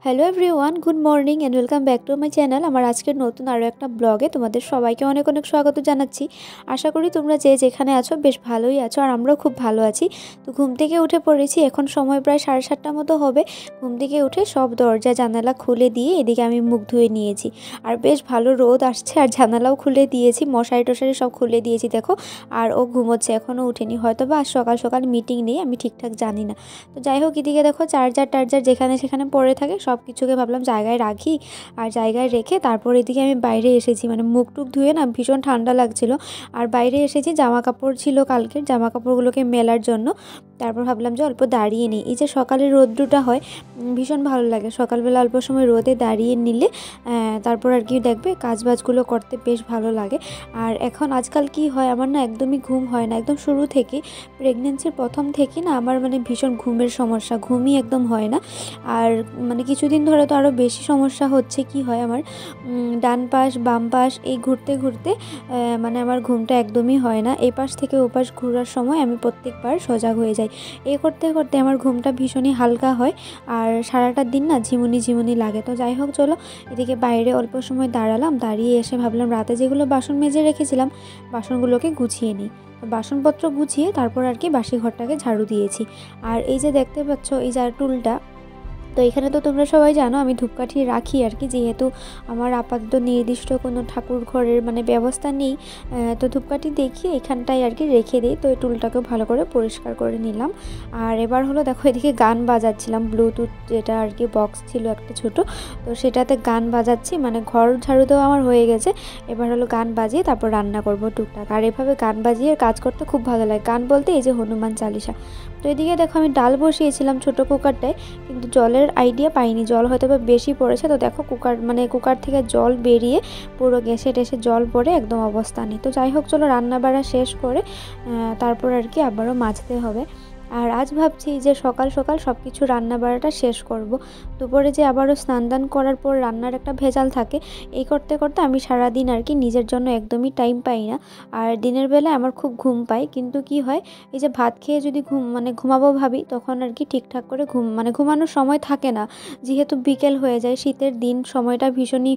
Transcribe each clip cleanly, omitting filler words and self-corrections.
Hello everyone, good morning and welcome back to my channel. আমার আজকের নতুন আরও একটা ব্লগে তোমাদের সবাইকে অনেক অনেক স্বাগত জানাচ্ছি। আশা করি তোমরা যে যেখানে আছো বেশ ভালোই আছো, আর আমরাও খুব ভালো আছি। তো ঘুম থেকে উঠে পড়েছি, এখন সময় প্রায় 7:30 মতো হবে। ঘুম থেকে উঠে সব দরজা জানালা খুলে দিয়ে এদিকে আমি মুখ ধুয়ে নিয়েছি। আর বেশ ভালো রোদ আসছে, আর জানালাও খুলে দিয়েছি, মশারি টশারি সব খুলে দিয়েছি দেখো। আর ও ঘুমোচ্ছে, এখনও উঠেনি, হয়তো বা আজ সকাল সকাল মিটিং নেই, আমি ঠিকঠাক জানি না। তো যাই হোক, এদিকে দেখো চার্জার যেখানে সেখানে পড়ে থাকে, সব কিছুকে ভাবলাম জায়গায় রাখি। আর জায়গায় রেখে তারপর এদিকে আমি বাইরে এসেছি, মানে মুখ টুক ধুয়ে না ভীষণ ঠান্ডা লাগছিল। আর বাইরে এসেছি, জামা কাপড় ছিল কালকের, জামা কাপড়গুলোকে মেলার জন্য। তারপর ভাবলাম যে অল্প দাঁড়িয়ে নিই, এই যে সকালের রোদ্রুটা হয় ভীষণ ভালো লাগে, সকালবেলা অল্প সময় রোদে দাঁড়িয়ে নিলে তারপর আর কি দেখবে কাজবাজগুলো করতে বেশ ভালো লাগে। আর এখন আজকাল কি হয়, আমার না একদমই ঘুম হয় না, একদম শুরু থেকে প্রেগনেন্সির প্রথম থেকে না আমার মানে ভীষণ ঘুমের সমস্যা, ঘুমই একদম হয় না। আর মানে কিছুদিন ধরে তো আরও বেশি সমস্যা হচ্ছে। কি হয়, আমার ডান পাশ বাম পাশ এই ঘুরতে ঘুরতে মানে আমার ঘুমটা একদমই হয় না। এই পাশ থেকে ও পাশ ঘোরার সময় আমি প্রত্যেকবার সজাগ হয়ে যাই। এই করতে করতে আমার ঘুমটা ভীষণই হালকা হয়, আর সারাটা দিন না ঝিমুনি ঝিমুনি লাগে। তো যাই হোক, চলো এদিকে বাইরে অল্প সময় দাঁড়ালাম, দাঁড়িয়ে এসে ভাবলাম রাতে যেগুলো বাসন মেজে রেখেছিলাম বাসনগুলোকে গুছিয়ে নিই। বাসনপত্র গুছিয়ে তারপর আর কি বাসি ঘরটাকে ঝাড়ু দিয়েছি। আর এই যে দেখতে পাচ্ছ এই যে টুলটা, তো এখানে তো তোমরা সবাই জানো আমি ধূপকাঠি রাখি আর কি, যেহেতু আমার আপাতত নির্দিষ্ট কোনো ঠাকুর ঘরের মানে ব্যবস্থা নেই। তো ধূপকাঠি দেখিয়ে এখানটায় আর কি রেখে দিই। তো এই টুলটাকেও ভালো করে পরিষ্কার করে নিলাম। আর এবার হলো দেখো, এদিকে গান বাজাচ্ছিলাম, ব্লুটুথ যেটা আর কি বক্স ছিল একটা ছোট, তো সেটাতে গান বাজাচ্ছি। মানে ঘর ঝাড়ু দেওয়া আমার হয়ে গেছে, এবার হলো গান বাজিয়ে তারপর রান্না করব টুকটাক। আর এভাবে গান বাজিয়ে কাজ করতে খুব ভালো লাগে, গান বলতে এই যে হনুমান চালিসা। তো এদিকে দেখো আমি ডাল বসিয়েছিলাম ছোটো কুকারটায়, কিন্তু জলের আইডিয়া পাইনি, জল হয়তো বা বেশি পড়েছে। তো দেখো কুকার থেকে জল বেরিয়ে পুরো গ্যাসে টেসে জল পড়ে একদম অবস্থা নেই। তো যাই হোক, চলো রান্না বাড়া শেষ করে তারপর আর কি আবারও মাজতে হবে। আর আজ ভাবছি যে সকাল সকাল সব কিছু রান্না বাড়াটা শেষ করব। দুপুরে যে আবারও স্নান দান করার পর রান্নার একটা ভেজাল থাকে, এই করতে করতে আমি সারাদিন আর কি নিজের জন্য একদমই টাইম পাই না। আর দিনের বেলায় আমার খুব ঘুম পায়, কিন্তু কি হয়, এই যে ভাত খেয়ে যদি ঘুমাবো ভাবি, তখন আর কি ঠিকঠাক করে ঘুমানোর সময় থাকে না, যেহেতু বিকেল হয়ে যায়। শীতের দিন সময়টা ভীষণই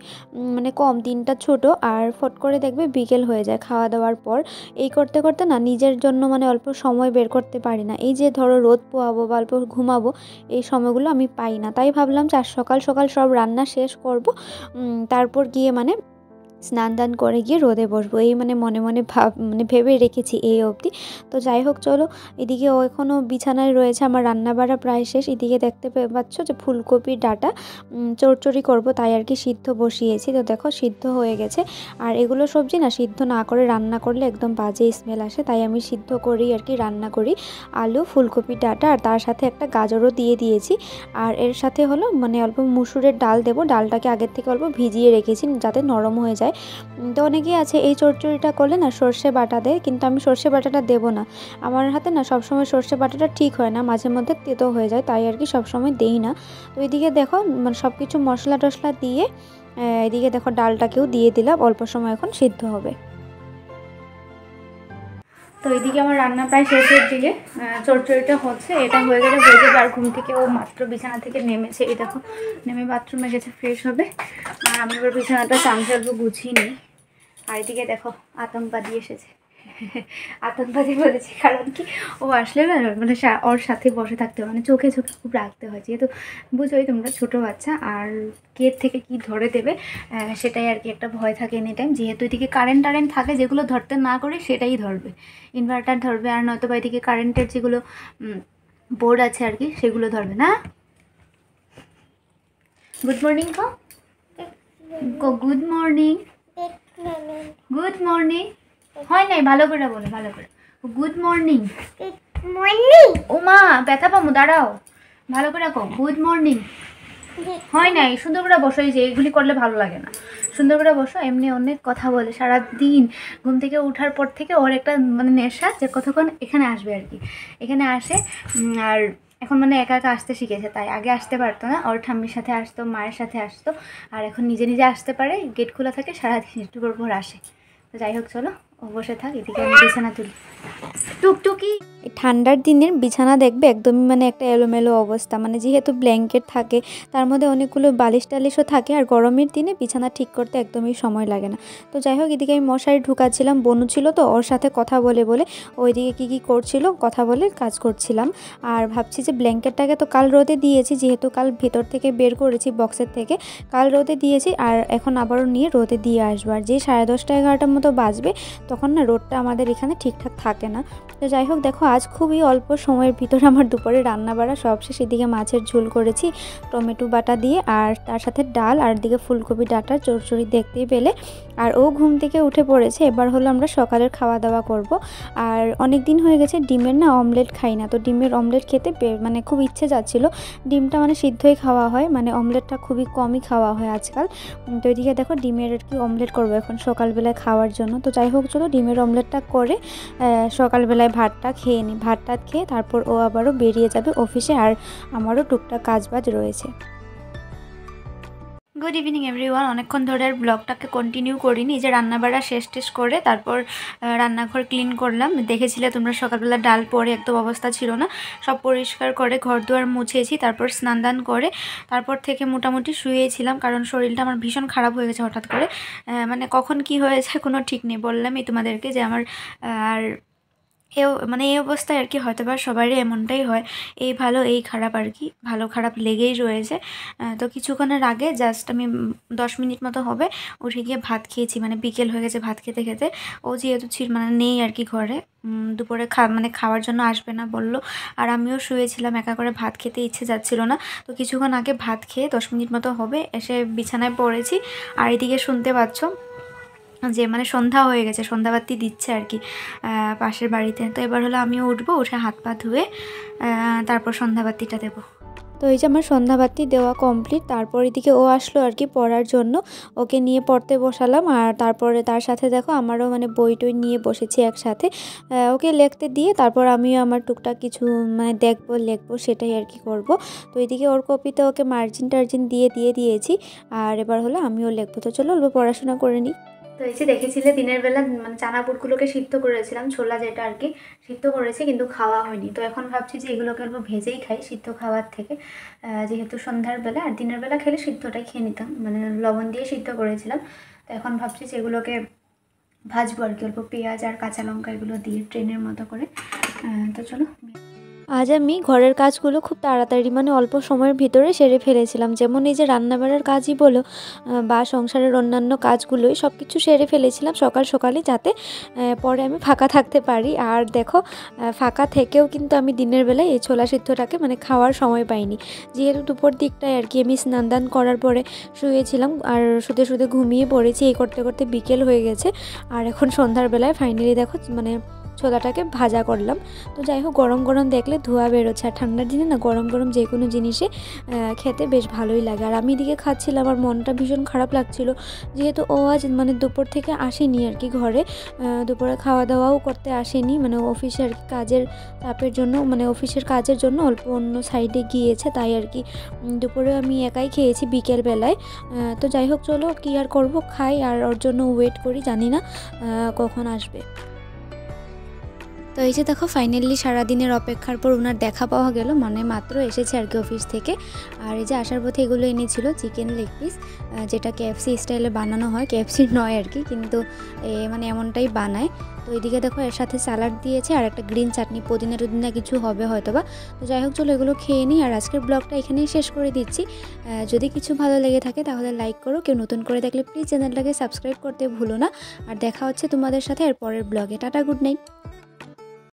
মানে কম, দিনটা ছোট, আর ফট করে দেখবে বিকেল হয়ে যায় খাওয়া দাওয়ার পর। এই করতে করতে না নিজের জন্য মানে অল্প সময় বের করতে পারি না। এই যে ধরো রোদ পোয়াবো বা অল্প ঘুমাবো, এই সময়গুলো আমি পাই না। তাই ভাবলাম যে আর সকাল সকাল সব রান্না শেষ করব, তারপর গিয়ে মানে স্নান দান করে গিয়ে রোদে বসবো, এই মানে মনে মনে ভেবে রেখেছি এই অবধি। তো যাই হোক, চলো এদিকে ও এখনও বিছানায় রয়েছে, আমার রান্না বাড়া প্রায় শেষ। এদিকে দেখতে পাচ্ছ যে ফুলকপির ডাঁটা চচ্চড়ি করব, তাই আর কি সিদ্ধ বসিয়েছি। তো দেখো সিদ্ধ হয়ে গেছে। আর এগুলো সবজি না সিদ্ধ না করে রান্না করলে একদম বাজে স্মেল আসে, তাই আমি সিদ্ধ করেই আর কি রান্না করি। আলু, ফুলকপির ডাঁটা, আর তার সাথে একটা গাজরও দিয়ে দিয়েছি। আর এর সাথে হলো মানে অল্প মুসুরের ডাল দেবো, ডালটাকে আগের থেকে অল্প ভিজিয়ে রেখেছি যাতে নরম হয়ে যায়। তো অনেকেই আছে এই চচ্চড়িটা করলে না সর্ষে বাটা দেয়, কিন্তু আমি সর্ষে বাটাটা দেবো না। আমার হাতে না সবসময় সর্ষে বাটাটা ঠিক হয় না, মাঝে মধ্যে তেতো হয়ে যায়, তাই আর কি সবসময় দেই না। তো এদিকে দেখো মানে সব কিছু মশলা টশলা দিয়ে এদিকে দেখো ডালটাকেও দিয়ে দিলাম, অল্প সময় এখন সিদ্ধ হবে। তো এইদিকে আমার রান্না প্রায় শেষের দিকে, চচ্চড়িটা হচ্ছে, এটা হয়ে গেলে হয়ে যাবে। আর ঘুম থেকে ও মাত্র বিছানা থেকে নেমেছে, এই দেখো নেমে বাথরুমে গেছে ফ্রেশ হবে। আর আমি এবার বিছানাটা চামচে অল্প গুছিয়ে নিই। আর এদিকে দেখো আতঙ্কবাদী এসেছে। আতঙ্কবাদী বলেছি কারণ কি, ও আসলে না মানে ওর সাথে বসে থাকতে হয়, মানে চোখে চোখে খুব রাখতে হয়, যেহেতু বুঝোই তোমরা ছোটো বাচ্চা, আর কে থেকে কি ধরে দেবে সেটাই আর কি একটা ভয় থাকে এনি টাইম। যেহেতু এদিকে কারেন্ট থাকে, যেগুলো ধরতে না করে সেটাই ধরবে, ইনভার্টার ধরবে, আর নয়তো বা এদিকে কারেন্টের যেগুলো বোর্ড আছে আর কি সেগুলো ধরবে না। Good morning good morning, good morning হয় নাই, ভালো করে বলো, ভালো করে গুড মর্নিং। ও মা ব্যথা পাবো, দাঁড়াও, ভালো করে রাখো, গুড মর্নিং হয় নাই। সুন্দর করে বসো, এই যে এগুলি করলে ভালো লাগে না, সুন্দর করে বসো। এমনি অনেক কথা বলে সারাদিন, ঘুম থেকে ওঠার পর থেকে ওর একটা মানে নেশা যে কতক্ষণ এখানে আসবে আর কি, এখানে আসে। আর এখন মানে একা একা আসতে শিখেছে, তাই আগে আসতে পারতো না, ওর ঠাম্মির সাথে আসতো, মায়ের সাথে আসতো, আর এখন নিজে নিজে আসতে পারে, গেট খোলা থাকে, সারাদিন একটু পর আসে। তো যাই হোক, চলো ও বসে থাক, এদিকে আমি বিছানা তুলি। টুকটুকি। ঠান্ডার দিনের বিছানা দেখবে একদমই মানে একটা এলোমেলো অবস্থা, মানে যেহেতু ব্ল্যাঙ্কেট থাকে তার মধ্যে অনেকগুলো বালিশ টালিশও থাকে, আর গরমের দিনে বিছানা ঠিক করতে একদমই সময় লাগে না। তো যাই হোক, এদিকে আমি মশারি ঢুকাচ্ছিলাম, বনু ছিল তো ওর সাথে কথা বলে বলে ওইদিকে কী করছিল কথা বলে কাজ করছিলাম। আর ভাবছি যে ব্ল্যাঙ্কেটটাকে তো কাল রোদে দিয়েছি, যেহেতু কাল ভেতর থেকে বের করেছি বক্সের থেকে, কাল রোদে দিয়েছি আর এখন আবারও নিয়ে রোদে দিয়ে আসবো। আর যে 10:30 11টার মতো বাজবে তখন না রোদটা আমাদের এখানে ঠিকঠাক থাকে না। তো যাই হোক, দেখো আজ খুবই অল্প সময়ের ভিতরে আমার দুপুরে রান্না বাড়া সব শেষ। এদিকে মাছের ঝোল করেছি টমেটো বাটা দিয়ে, আর তার সাথে ডাল, আর দিকে ফুলকপি ডাঁটার চচ্চড়ি দেখতেই পেলে। আর ও ঘুম থেকে উঠে পড়েছে, এবার হলো আমরা সকালের খাওয়া দাওয়া করব। আর অনেক দিন হয়ে গেছে ডিমের না অমলেট খাই না, তো ডিমের অমলেট খেতে মানে খুব ইচ্ছে যাচ্ছিল। ডিমটা মানে সিদ্ধই খাওয়া হয়, মানে অমলেটটা খুবই কমই খাওয়া হয় আজকাল। তো এদিকে দেখো ডিমের আর কি অমলেট করবো এখন সকালবেলায় খাওয়ার জন্য। তো যাই হোক, চলো ডিমের অমলেটটা করে সকালবেলায় ভাতটা খেয়ে নিই। ভাত টাত খেয়ে তারপর ও আবারও বেরিয়ে যাবে অফিসে, আর আমারও টুকটাক কাজবাজ রয়েছে। Good evening everyone. অনেকক্ষণ ধরে আর ব্লগটাকে কন্টিনিউ করিনি, যে রান্নাবাড়া শেষ টেস করে তারপর রান্নাঘর ক্লিন করলাম। দেখেছিলে তোমরা সকালবেলা ডাল পরে একদম অবস্থা ছিল না, সব পরিষ্কার করে ঘর দুয়ার মুছেছি, তারপর স্নান দান করে তারপর থেকে মোটামুটি শুয়েছিলাম, কারণ শরীরটা আমার ভীষণ খারাপ হয়ে গেছে হঠাৎ করে। মানে কখন কি হয়েছে কোনো ঠিক নেই। বললামই তোমাদেরকে যে আমার আর মানে এই অবস্থায় আর কি হয়তো বা সবারই এমনটাই হয়, এই ভালো এই খারাপ আর কি, ভালো খারাপ লেগেই রয়েছে। তো কিছুক্ষণের আগে জাস্ট আমি 10 মিনিট মতো হবে উঠে গিয়ে ভাত খেয়েছি, মানে বিকেল হয়ে গেছে ভাত খেতে খেতে। ও যেহেতু মানে নেই আর কি ঘরে, দুপুরে মানে খাওয়ার জন্য আসবে না বললো, আর আমিও শুয়েছিলাম, একা করে ভাত খেতে ইচ্ছে যাচ্ছিল না। তো কিছুক্ষণ আগে ভাত খেয়ে 10 মিনিট মতো হবে এসে বিছানায় পড়েছি। আর এদিকে শুনতে পাচ্ছ যে মানে সন্ধ্যা হয়ে গেছে, সন্ধ্যাবাতি দিচ্ছে আর কি পাশের বাড়িতে। তো এবার হলো আমিও উঠবো, উঠে হাত পা ধুয়ে তারপর সন্ধ্যাবাতিটা দেবো। তো এই যে আমার সন্ধ্যাবাতি দেওয়া কমপ্লিট। তারপর এদিকে ও আসলো আর কি পড়ার জন্য, ওকে নিয়ে পড়তে বসালাম। আর তারপরে তার সাথে দেখো আমারও মানে বই টই নিয়ে বসেছি একসাথে, ওকে লিখতে দিয়ে তারপর আমিও আমার টুকটাক কিছু মানে লিখবো সেটাই আর কি করবো। তো এদিকে ওর কপিতে ওকে মার্জিন টার্জিন দিয়ে দিয়েছি, আর এবার হলো আমিও লিখবো। তো চলো অল্প পড়াশোনা করে নিই। তো এই যে দেখেছিলে দিনের বেলা মানে চানা বুটগুলোকে সিদ্ধ করেছিলাম, ছোলা যেটা আর কি সিদ্ধ করেছি, কিন্তু খাওয়া হয়নি। তো এখন ভাবছি যে এগুলোকে অল্প ভেজেই খাই সিদ্ধ খাওয়ার থেকে, যেহেতু সন্ধ্যার বেলা, আর দিনের বেলা খেলে সিদ্ধটাই খেয়ে নিতাম, মানে লবণ দিয়ে সিদ্ধ করেছিলাম। তো এখন ভাবছি যে এগুলোকে ভাজবো আর কি, অল্প পেঁয়াজ আর কাঁচা লঙ্কা এগুলো দিয়ে ট্রেনের মতো করে। তো চলো, আজ আমি ঘরের কাজগুলো খুব তাড়াতাড়ি মানে অল্প সময়ের ভিতরে সেরে ফেলেছিলাম। যেমন এই যে রান্নাবাড়ার কাজই বলো বা সংসারের অন্যান্য কাজগুলোই সব কিছু সেরে ফেলেছিলাম সকাল সকালে, যাতে পরে আমি ফাঁকা থাকতে পারি। আর দেখো ফাঁকা থেকেও কিন্তু আমি দিনের বেলায় এই ছোলা সিদ্ধটাকে মানে খাওয়ার সময় পাইনি, যেহেতু দুপুর দিকটায় আর কি আমি স্নান দান করার পরে শুয়েছিলাম, আর শুতে ঘুমিয়ে পড়েছি। এই করতে করতে বিকেল হয়ে গেছে, আর এখন সন্ধ্যার বেলায় ফাইনালি দেখো মানে ছোলাটাকে ভাজা করলাম। তো যাই হোক, গরম গরম দেখলে ধোয়া বেরোচ্ছে, আর ঠান্ডার দিনে না গরম গরম যে কোনো জিনিসে খেতে বেশ ভালোই লাগে। আর আমি এদিকে খাচ্ছিলাম, আমার মনটা ভীষণ খারাপ লাগছিল, যেহেতু ও আজ মানে দুপুর থেকে আসেনি আর কি ঘরে, দুপুরে খাওয়া দাওয়াও করতে আসেনি, মানে অফিসের কাজের চাপের জন্য, মানে অফিসের কাজের জন্য অল্প অন্য সাইডে গিয়েছে, তাই আর কি দুপুরে আমি একাই খেয়েছি বিকেল বেলায়। তো যাই হোক, চলো কি আর করবো, খাই আর ওর জন্য ওয়েট করি, জানি না কখন আসবে। তো এই যে দেখো ফাইনালি সারাদিনের অপেক্ষার পর ওনার দেখা পাওয়া গেল, মানে মাত্র এসেছে আর কি অফিস থেকে। আর এই যে আসার পথে এগুলো এনেছিল চিকেন লেগ পিস, যেটা কেএফসি স্টাইলে বানানো হয়, কেএফসি নয় আর কি, কিন্তু মানে এমনটাই বানায়। তো এইদিকে দেখো এর সাথে স্যালাড দিয়েছে আর একটা গ্রিন চাটনি, পুদিনা কিছু হবে হয়তো বা। তো যাই হোক, চলো এগুলো খেয়ে নিই, আর আজকের ব্লগটা এখানেই শেষ করে দিচ্ছি। যদি কিছু ভালো লেগে থাকে তাহলে লাইক করো, কেউ নতুন করে দেখলে প্লিজ চ্যানেলটাকে সাবস্ক্রাইব করতে ভুলো না। আর দেখা হচ্ছে তোমাদের সাথে এর পরের ব্লগে। Tata, good night.